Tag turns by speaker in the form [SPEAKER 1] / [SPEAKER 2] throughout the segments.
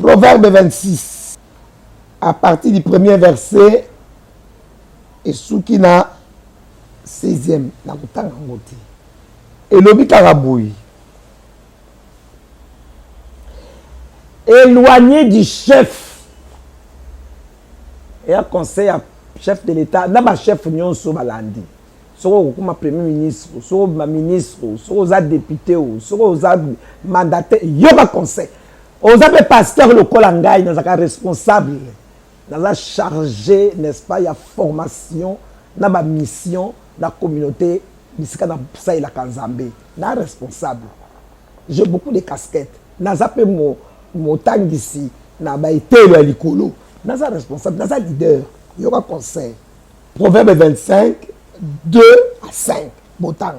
[SPEAKER 1] Proverbe 26, à partir du premier verset, et souki na 16e, na kutanga ngoti. Et lobi karaboui. Éloigné du chef. Et un conseil à chef de l'État, d'abord chef union sur Balandi. Sur le premier ministre, sur le ministre, sur les députés, sur les mandataires, il y a un conseil. Aux pasteurs locaux, ils sont responsables. Ils sont chargés, n'est-ce pas, il y a formation, il y a mission, la communauté, il y a la Kanzambe. Ils sont responsables. J'ai beaucoup de casquettes. Ils sont mon temps d'ici, ils sont responsables. Ils sont responsables, ils sont leaders. Il y a un conseil. Proverbe 25, 2 à 5. Botang.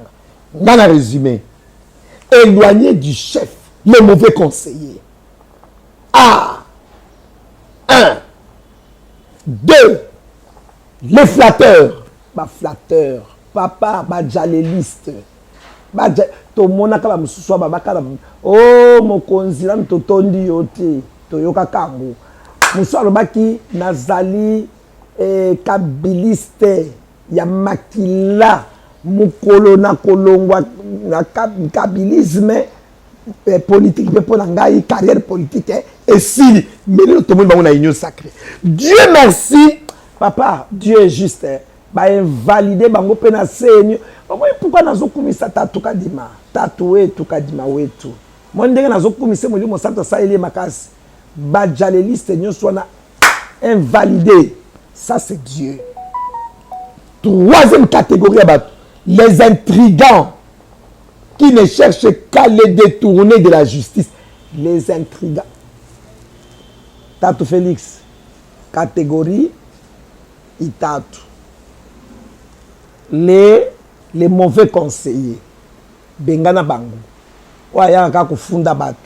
[SPEAKER 1] Dans le résumé, éloigné du chef, le mauvais conseiller. A. 1. 2. Les flatteurs. Ba flatteur. Papa, ba jaléliste. To monaka ba mususu ba bakala. Oh mokonzi la mtotondi yote. Toyoka kango. Musu alobaki nazali kabiliste ya makila mukolo na kolongwa na kabilisme politique mais pour ngai carrière politique et si mais le tout le monde a une union sacrée. Dieu merci papa, Dieu est juste ba invalider bango pe na senyo. Pourquoi nazo kumisa tatu kadima tatoué tout kadima wetu mon ndenge nazo kumisa mo limo santa sa ele makasi ba jaléliste nyonso na invalidé. Ça, c'est Dieu. Troisième catégorie, les intrigants qui ne cherchent qu'à les détourner de la justice. Les intrigants. Tatou Félix. Catégorie Itatu. Les mauvais conseillers. Bengana Bango. Ouaya kaka kufunda batu.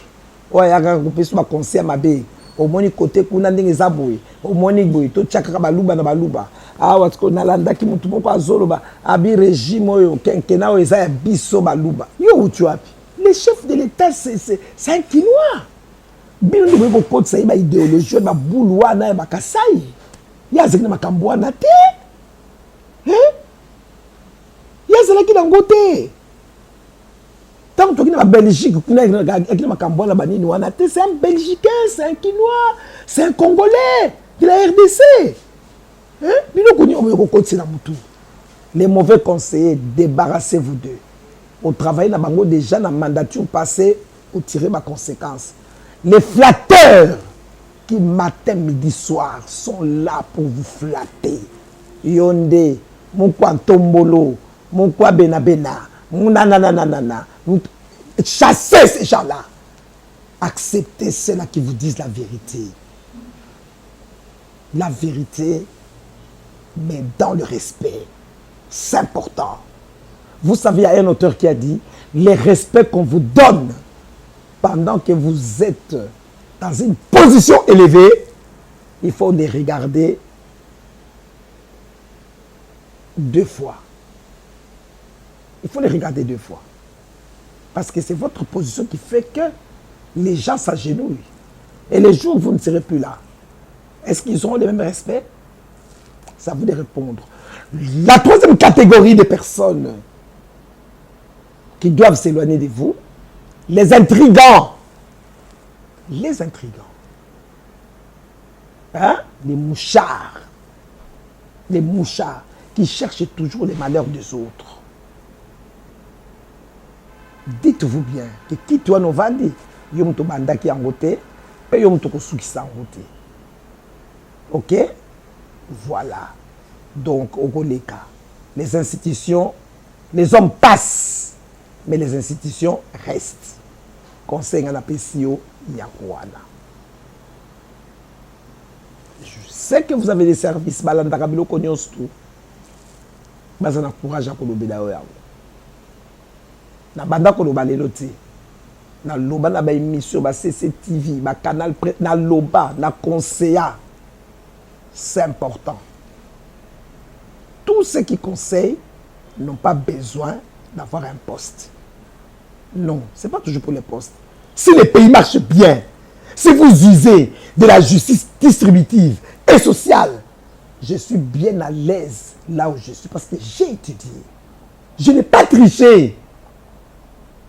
[SPEAKER 1] Ouaya kaka kupesu ba conseiller mabe. Au moins côté kuna ndenge zaboué au moins boy to tchaka baluba na baluba awa tko nalanda ki mutu moko azoloba abi régime oyo kenkena o eza biso baluba yo tu api les chefs de l'état c'est un quinois bino ndo beko kotsa sa ba idéologie ba boulwa na ba kasai ya zekina makambo na te ya zela ki dango te. Tant que tu es en Belgique, c'est un Belgicain, c'est un Quinois, c'est un Congolais de la RDC. Les mauvais conseillers, débarrassez-vous d'eux. On travaille dans le déjà dans la mandature passée pour tirer ma conséquence. Les flatteurs qui matin, midi, soir sont là pour vous flatter. Yonde, mon quoi tombolo, mon quoi benabena. Nanana. Chassez ces gens-là. Acceptez ceux-là qui vous disent la vérité. La vérité, mais dans le respect. C'est important. Vous savez, il y a un auteur qui a dit, les respects qu'on vous donne pendant que vous êtes dans une position élevée, il faut les regarder 2 fois. Il faut les regarder 2 fois. Parce que c'est votre position qui fait que les gens s'agenouillent. Et les jours où vous ne serez plus là, est-ce qu'ils auront le même respect? Ça vous de répondre. La troisième catégorie de personnes qui doivent s'éloigner de vous, les intrigants. Les intrigants. Hein? Les mouchards. Les mouchards qui cherchent toujours les malheurs des autres. Dites-vous bien que qui toi nous vandi, yom to banda ki angote, et yom to kosuki sa angote. Ok? Voilà. Donc, au Goleka, les institutions, les hommes passent, mais les institutions restent. Conseil en apesio yakwana. Je sais que vous avez des services, balanda kabilo konyos tout. Bazana courage à kolobela oya. Na banda koloba lelo ti. Na loba na ba émission ba CCTV, ba canal na loba, na conseilla. C'est important. Tous ceux qui conseillent n'ont pas besoin d'avoir un poste. Non, ce n'est pas toujours pour les postes. Si le pays marche bien, Si vous usez de la justice distributive et sociale, je suis bien à l'aise là où je suis parce que j'ai étudié. Je n'ai pas triché.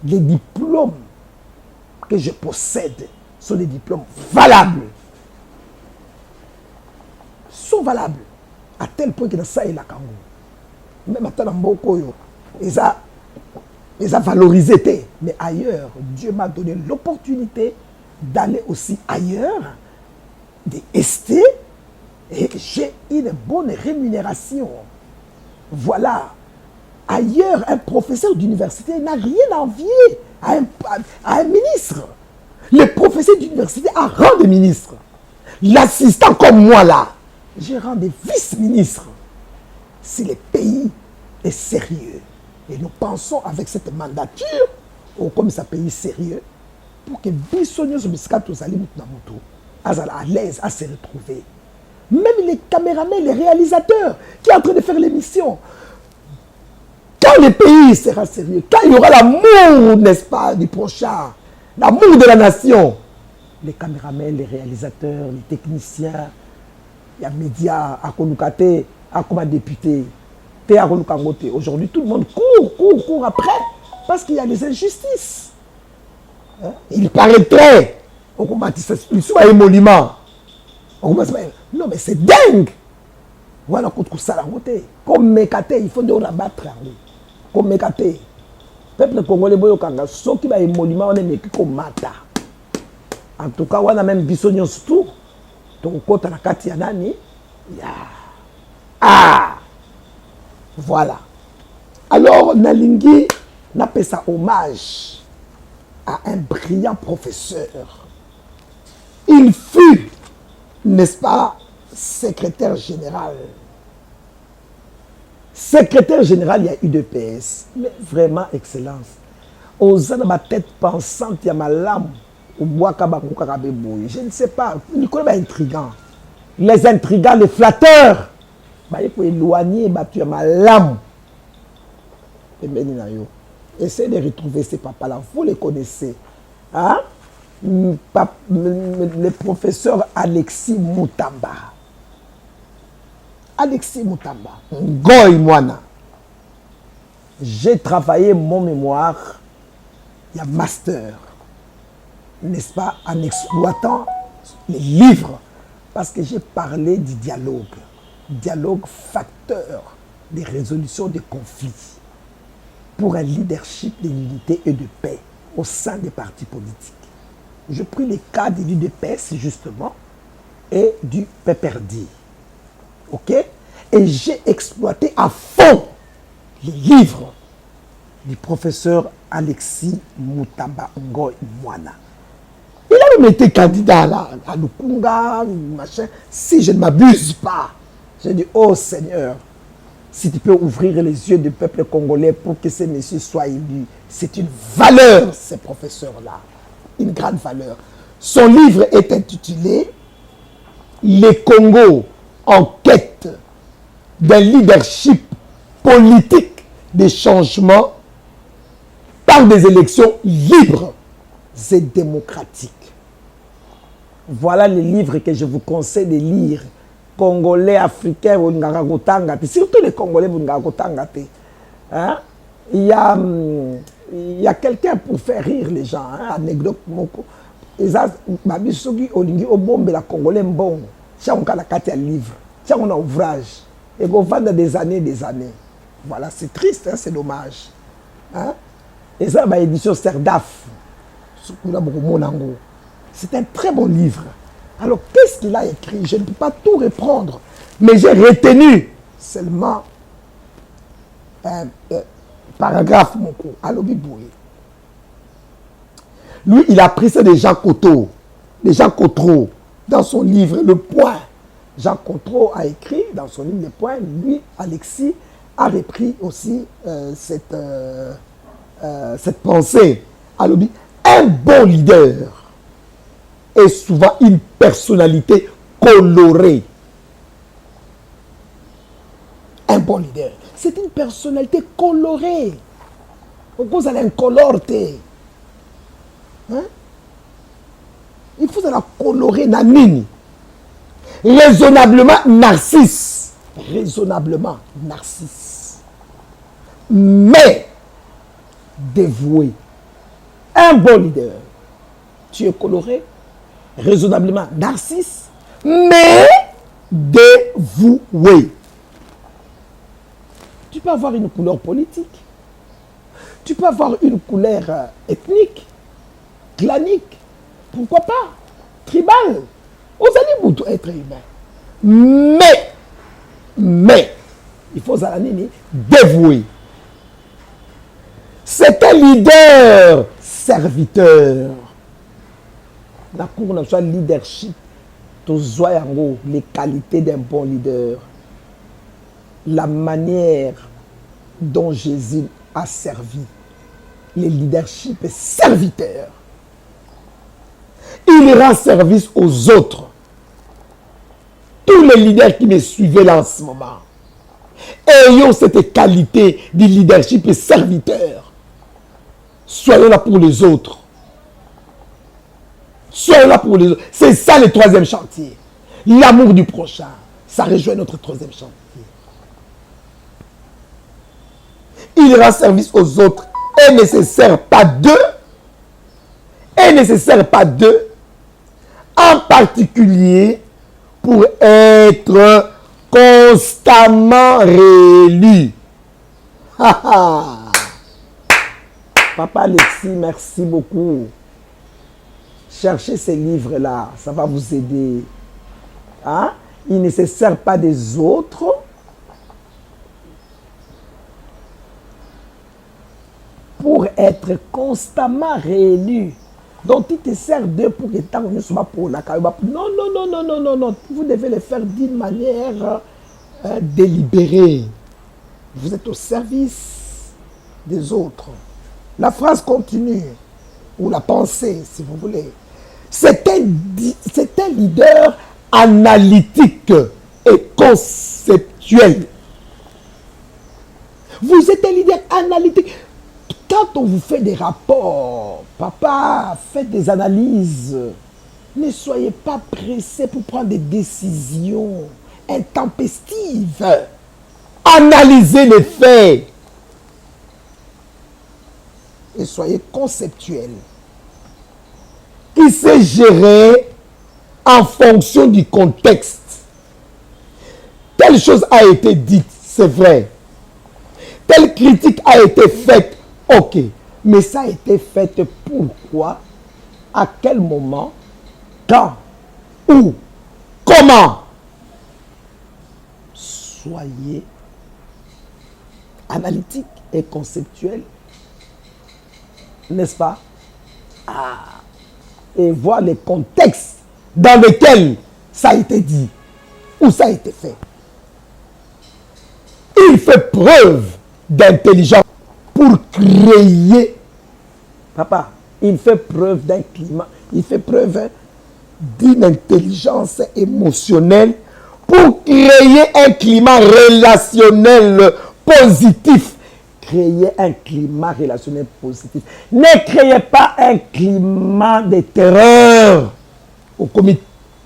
[SPEAKER 1] Les diplômes que je possède sont des diplômes valables. Sont valables. À tel point que dans ça, il a Kango. Même à Tanamboko, ils ont valorisé. Mais ailleurs, Dieu m'a donné l'opportunité d'aller aussi ailleurs, d'ester, et j'ai une bonne rémunération. Voilà. Ailleurs, un professeur d'université n'a rien à envier à un ministre. Le professeur d'université a rang de ministre. L'assistant comme moi là, j'ai rang de vice-ministre. Si le pays est sérieux, et nous pensons avec cette mandature, comme ça pays sérieux, pour que Bissonio Sobiskato Salim Namoto à l'aise à se retrouver. Même les caméramans, les réalisateurs qui sont en train de faire l'émission, quand le pays sera sérieux, quand il y aura l'amour, n'est-ce pas, du prochain, l'amour de la nation, les caméramans, les réalisateurs, les techniciens, il y a médias, à Konukate, à comme député, à Konukangote. Aujourd'hui, tout le monde court après, parce qu'il y a des injustices. Hein? Il paraîtrait, il soit un monument. Non, mais c'est dingue. Voilà, comme Mekate, il faut de rabattre. Comme Mekate. Peuple congolais, ceux qui ont un monument, on est comme Mata. En tout cas, on a même Bissonio tout. Donc, quand on a Katianani, voilà. Alors, Nalingi n'a pas ça hommage à un brillant professeur. Il fut, n'est-ce pas, secrétaire général. Secrétaire général, il y a UDPS. Mais vraiment, excellence. Aux ma tête pensante, il y a ma lame. Je ne sais pas. Nicolas est intriguant. Les intrigants, les flatteurs. Il faut éloigner, tu as ma lame. Essayez de retrouver ces papas-là. Vous les connaissez. Hein? Le professeur Alexis Moutamba. Alexis Moutamba. Ngoy Mwana. J'ai travaillé mon mémoire. Il y a master. N'est-ce pas? En exploitant les livres. Parce que j'ai parlé du dialogue. Dialogue facteur de résolution des conflits. Pour un leadership de l'unité et de paix au sein des partis politiques. Je pris les cas de l'UDPS justement et du PPRD. Ok? Et j'ai exploité à fond les livres du professeur Alexis Moutamba Ngoy Mwana. Il a même été candidat à Lukunga, machin. Si je ne m'abuse pas, j'ai dit, oh Seigneur, si tu peux ouvrir les yeux du peuple congolais pour que ces messieurs soient élus, c'est une valeur, ces professeurs-là. Une grande valeur. Son livre est intitulé « Les Congos en quête d'un leadership politique des changements par des élections libres et démocratiques ». Voilà les livres que je vous conseille de lire. Congolais, Africains, surtout les Congolais, hein? Il y a quelqu'un pour faire rire les gens, hein? Anecdote moko. Babisogi olingi obombe la Congolais bon. Tiens on a un livre, tiens on a un ouvrage. Et on vend des années. Voilà, c'est triste, hein? C'est dommage. Hein? Et ça, ma édition Serdaf. C'est un très bon livre. Alors, qu'est-ce qu'il a écrit? Je ne peux pas tout reprendre, mais j'ai retenu seulement un paragraphe. Lui, il a pris ça de Jean Cotreau, dans son livre Le Point. Jean Cotreau a écrit dans son livre Le Point. Lui, Alexis, a repris aussi cette pensée. Alors, un bon leader est souvent une personnalité colorée. Un bon leader, c'est une personnalité colorée. Vous allez incolore. Hein? Il faut la colorer nanini. Raisonnablement narcisse. Raisonnablement narcisse. Mais dévoué. Un bon leader. Tu es coloré, raisonnablement narcisse, mais dévoué. Tu peux avoir une couleur politique. Tu peux avoir une couleur ethnique, clanique. Pourquoi pas? Tribal. Vous allez être humain. Mais, il faut dévouer. C'est un leader serviteur. La cour n'a pas leadership. Les qualités d'un bon leader. La manière dont Jésus a servi. Le leadership est serviteur. Il rend service aux autres. Tous les leaders qui me suivaient là en ce moment, ayons cette qualité de leadership et serviteur. Soyons là pour les autres. Soyons là pour les autres. C'est ça le troisième chantier. L'amour du prochain. Ça rejoint notre troisième chantier. Il rend service aux autres et ne se sert pas d'eux. Et ne se sert pas d'eux. En particulier pour être constamment réélu. Papa Alexis, merci beaucoup. Cherchez ces livres-là, ça va vous aider. Hein? Il ne se sert pas des autres. Pour être constamment réélu. Donc, il te sert d'eux pour que tant ne soit pas pour la carrière. Non. Vous devez le faire d'une manière délibérée. Vous êtes au service des autres. La phrase continue, ou la pensée, si vous voulez. C'est un leader analytique et conceptuel. Vous êtes un leader analytique. Quand on vous fait des rapports, papa, faites des analyses. Ne soyez pas pressé pour prendre des décisions intempestives. Analysez les faits. Et soyez conceptuel. Il sait gérer en fonction du contexte. Telle chose a été dite, c'est vrai. Telle critique a été faite, ok. Mais ça a été fait pourquoi? À quel moment? Quand? Où? Comment? Soyez analytique et conceptuel. N'est-ce pas? Et voir les contextes dans lesquels ça a été dit, où ça a été fait. Il fait preuve d'intelligence pour créer. Papa, il fait preuve d'un climat, il fait preuve d'une intelligence émotionnelle pour créer un climat relationnel positif. Créer un climat relationnel positif. Ne créez pas un climat de terreur. Comme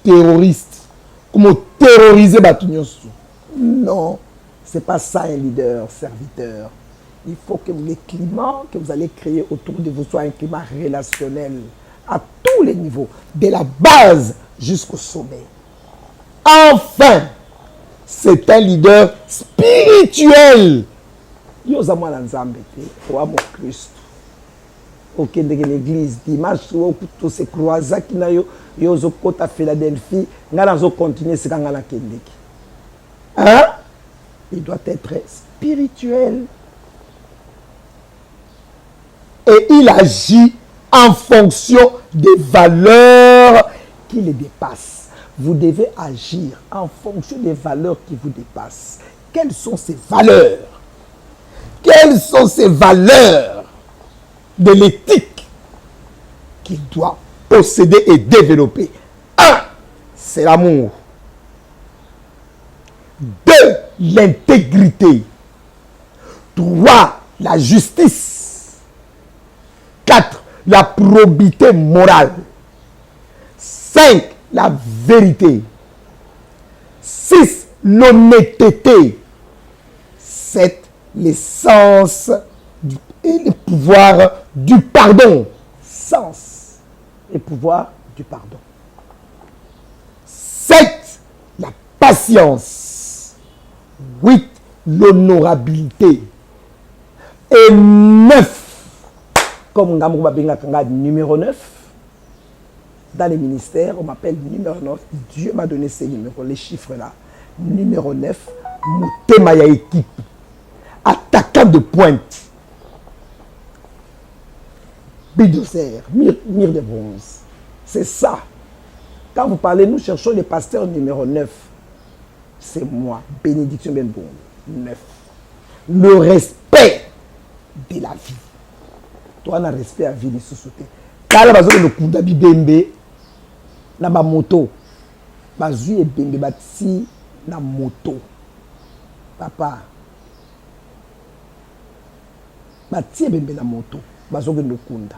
[SPEAKER 1] terroriste. Comme terroriser Batunyosu. Non, ce n'est pas ça un leader, serviteur. Il faut que le climat que vous allez créer autour de vous soit un climat relationnel à tous les niveaux, de la base jusqu'au sommet. Enfin, c'est un leader spirituel. Yoza mwana nzambe te wa mo Christ okende ke l'église dimanche wo kuto se croisa kina yo yozo kota Philadelphie ngana zo continuer se kangana kendeki. Hein? Il doit être spirituel. Et il agit en fonction des valeurs qui le dépassent. Vous devez agir en fonction des valeurs qui vous dépassent. Quelles sont ces valeurs? Quelles sont ces valeurs de l'éthique qu'il doit posséder et développer? 1. C'est l'amour. 2. L'intégrité. 3. La justice. 4. La probité morale. 5. La vérité. 6. L'honnêteté. 7. L'essence et le pouvoir du pardon. Sens et pouvoir du pardon. 7. La patience. 8. L'honorabilité. Et 9. Comme numéro 9. Dans les ministères, on m'appelle numéro 9. Dieu m'a donné ces numéros, les chiffres là. Numéro 9. Moutemaya équipe. Attaquant de pointe. Bulldozer, mire de bronze. C'est ça. Quand vous parlez, nous cherchons le pasteur numéro 9. C'est moi, Bénédiction Benbon. 9. Le respect de la vie. Toi, on a respect à la vie de société. Quand on a le coup d'habit Bembe, na ma moto. Bazui et Bembe bati na moto. Papa. Bati et Bembe na moto. Bazoge no kunda.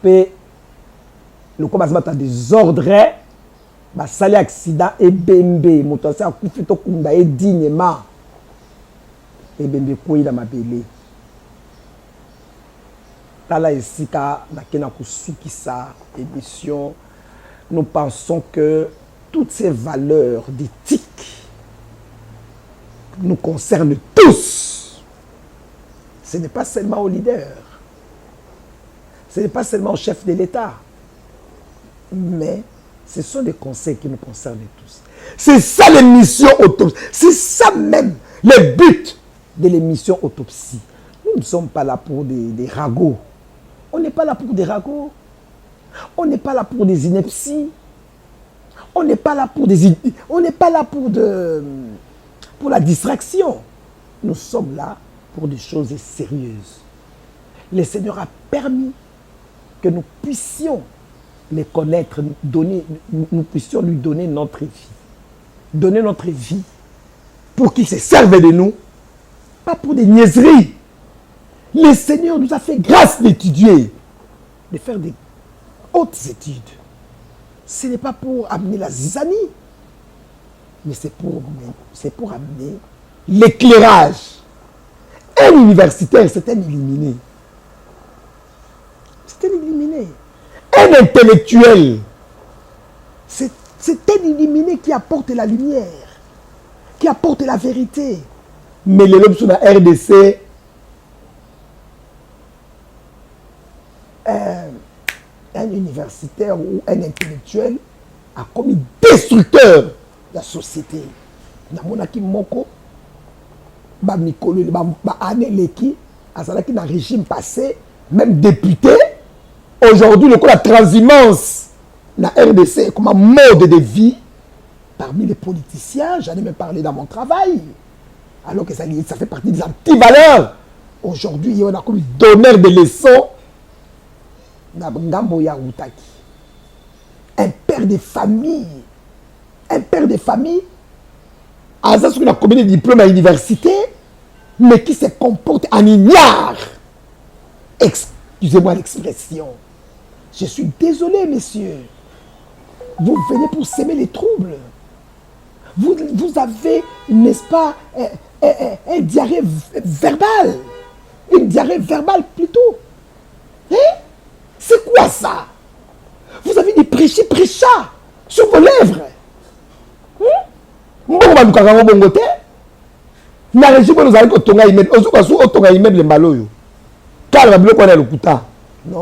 [SPEAKER 1] Pe le combat a des ordres. Basali accident et Bembe. Moto a koufi to kunda et dignement. Et Bembe kouyi la mabele. Tala esika na kena kusuki sa émission. Nous pensons que toutes ces valeurs d'éthique nous concernent tous. Ce n'est pas seulement aux leaders. Ce n'est pas seulement au chef de l'État. Mais ce sont des conseils qui nous concernent tous. C'est ça l'émission autopsie. C'est ça même le but de l'émission autopsie. Nous ne sommes pas là pour des ragots. On n'est pas là pour des ragots. On n'est pas là pour des inepties. On n'est pas là pour on n'est pas là pour la distraction. Nous sommes là pour des choses sérieuses. Le Seigneur a permis que nous puissions les connaître, nous puissions lui donner notre vie. Donner notre vie pour qu'il se serve de nous, pas pour des niaiseries. Le Seigneur nous a fait grâce d'étudier, de faire des hautes études. Ce n'est pas pour amener la zizanie, mais c'est pour amener l'éclairage. Un universitaire, c'est un illuminé. C'est un illuminé. Un intellectuel, c'est un illuminé qui apporte la lumière, qui apporte la vérité. Mais les lobes sur la RDC, un universitaire ou un intellectuel a commis destructeur de la société. Namonaki moko ba mikolo ba aneleki azalaki na régime passé, même député. Aujourd'hui, la transhumance na RDC comme un mode de vie parmi les politiciens. J'en ai même parlé dans mon travail. Alors que ça fait partie des antivaleurs. Aujourd'hui, on a comme donneur de leçons. Un père de famille. Un père de famille. À ça, ce qu'on a combiné des diplômes à l'université, mais qui se comporte en ignare. Excusez-moi l'expression. Je suis désolé, messieurs. Vous venez pour s'aimer les troubles. Vous avez, n'est-ce pas, un diarrhée verbale. Une diarrhée verbale plutôt. Hein? C'est quoi ça? Vous avez des prêchas sur vos lèvres. Non,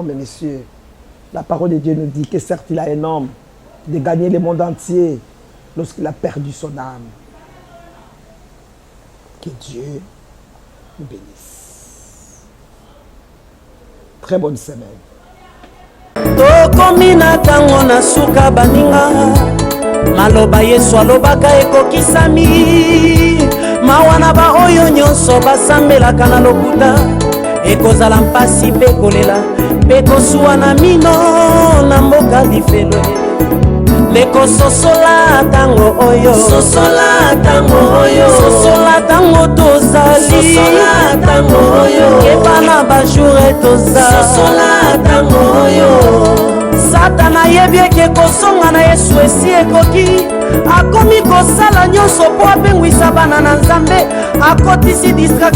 [SPEAKER 1] mais messieurs, la parole de Dieu nous dit que certes il a un homme de gagner le monde entier lorsqu'il a perdu son âme. Que Dieu nous bénisse. Très bonne semaine.
[SPEAKER 2] Tokomina tango na suka baninga maloba Yesu alobaka ekokisami mawana ba oyo nyonso basambelaka na lokuta ekozala mpasi mpe kolela mpe kosuwa na mino na mboka lifelo lekososola tango oyo sosola tango tozali keba na bajour tozali sosola tango oyo Satana ayebi eke kosonga na Yesu esi ekoki akomi kosala nyonso po apengwisa bana na Nzambe akotisi distraction